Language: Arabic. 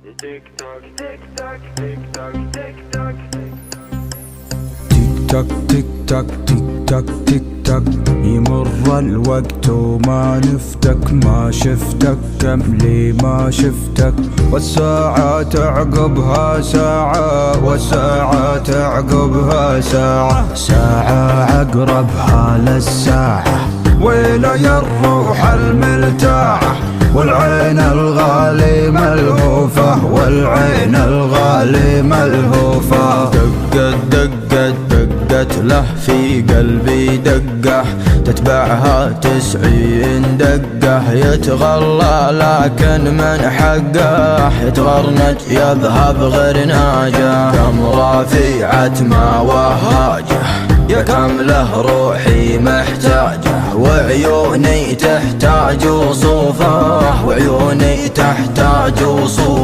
تيك توك تيك توك تيك توك تيك توك تيك توك تيك توك تيك توك يمر الوقت وما نفتك، ما شفتك كم لي ما شفتك، والساعة تعقبها ساعة، والساعة تعقبها ساعة، ساعة عقربها للساعة، ويلا يا الروح الملتاعة، والعين الغالي ملهوفة، والعين الغالي ملهوفة. دقت له في قلبي دقة، تتبعها 90 دقة، يتغلى لكن من حقه يتغرنج يذهب غير ناجة، كم رفيعة ما وهاجه، يا كم له روحي محتاجه، وعيوني تحتاج وصوفه، وعيوني تحتاج وصوفه.